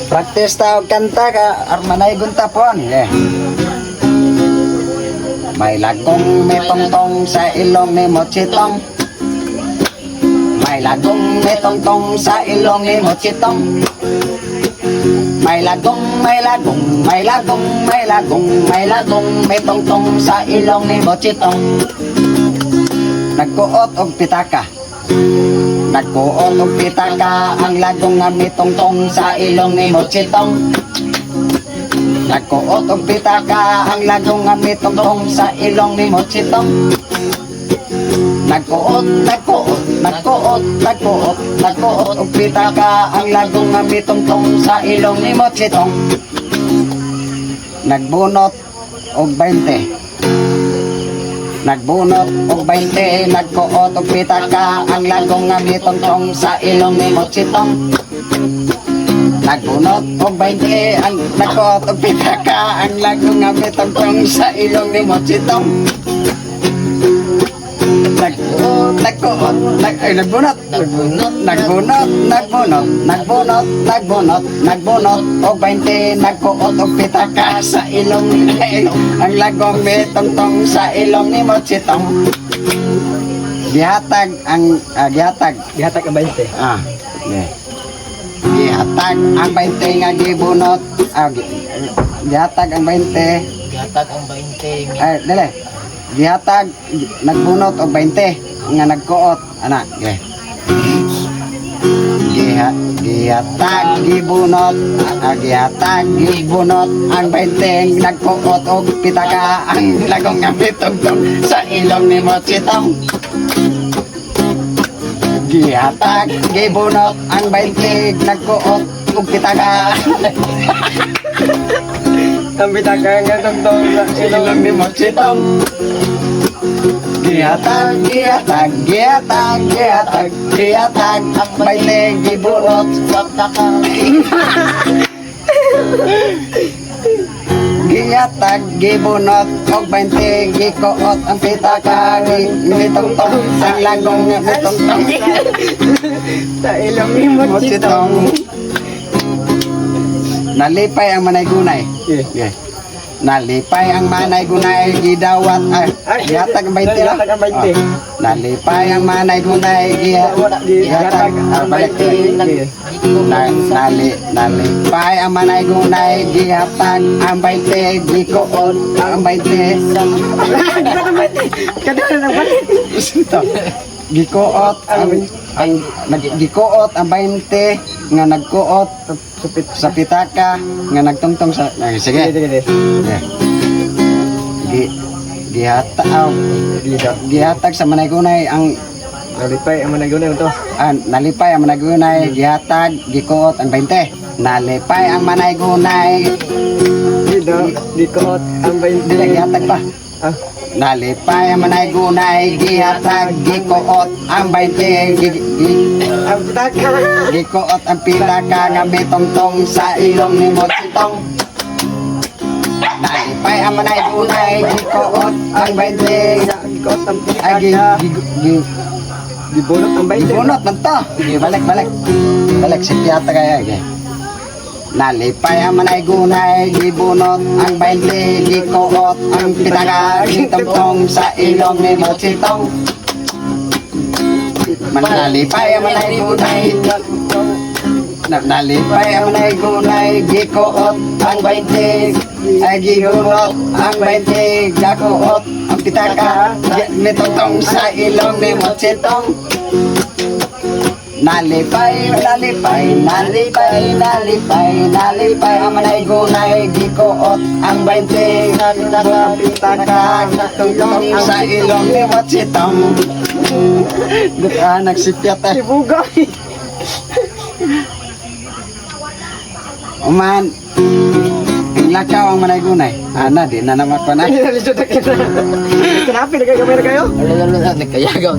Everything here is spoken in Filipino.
Practice ta og kanta ka armanay gunta po eh. May lagong may tongtong sa ilong ni Mochitong. May lagong may tongtong sa ilong ni Mochitong. May lagong may lagong may lagong may lagong may lagong may tongtong sa ilong ni Mochitong. Nagkuot og pitaka. Nagkuot og pitaka ang lagong nga may tongtong sa ilong ni Mochitong. Nagkuot og pitaka ang lagong nga may tongtong sa ilong ni Mochitong. Nagkuot, nagkuot, nagkuot, nagkuot, nagkuot og pitaka ang lagong nga may tongtong sa ilong ni Mochitong. Nagbunot og 20. Nagbunot og 20, nagkuot og pitaka ang lagong nga may tongtong sa ilong ni Mochitong. Nagbunot og 20, ang nagkuot og pitaka ang lagong nga may tongtong sa ilong ni Mochitong. Nagbunot og 20, nagkuot og pitaka sa ilong ni ang lagong may tongtong sa ilong ni Mochitong. Gihatag ang gihatag Gihatag ang 20. yeah. Gihatag ang 20 nga gibunot gihatag ang 20. Gihatag ang 20. Dali. Gihatag nagbunot og 20 nga nagkuot ana gihatag gibunot ang 20 nagkuot og pitaka ang lagong nga mitugtog sa ilong ni Mochitong. Gihatag gibunot ang 20 nagkuot og pitaka ang pitaka nga tugtog sa ilong ni Mochitong. Gihatag ang 20 gibunot sa pitaka. Gihatag gibunot og 20 gikuot ang pitaka mitugtog sa lagong nga mitugtog sa ilong ni Mochitong. Nalipay ang manay-gunay. Yeah. Nalipay ang manay-gunay gidawat gihatag ang 20 lang. Nalipay ang manay-gunay gihatag ang 20. Nalipay ang manay-gunay gihatag ang 20 gikuot ang 20 gikuot ang 20 nga nagkuot sa pitaka nga nagtungtong sa sige. Gihatag sa manay-gunay ang Nalipay ang manay-gunay to. Nalipay ang manay-gunay gihatag gikuot ang 20. Nalipay ang manay-gunay Gikuot ang 20. gihatag pa. Nalipay ang manay-gunay gihatag gikuot ang 20 Ang pitaka. gikuot ang pitaka nga may tongtong sa ilong ni Mochitong. Nalipay ang manay-gunay gikuot ang 20 Gikuot ang pitaka. Gibunot ang 20. Gibunot man to. Balik si piyata kaya Nalipay ang manay-gunay gibunot ang 20 gikuot ang pitaka gitongtong sa ilong ni Mochitong. Nalipay ang manay-gunay gikuot ang 20 gibunot ang 20 gikuot ang pitaka gitongtong sa ilong ni Mochitong. Nalipay ang manay-gunay gikuot ang 20 pitaka gitongtong sa ilong ni Mochitong. Nagsipyat Ibugay. Uman lakaw ang manay-gunay. Di na naman pa na. Kinapi na kayo. Nagkayagaw.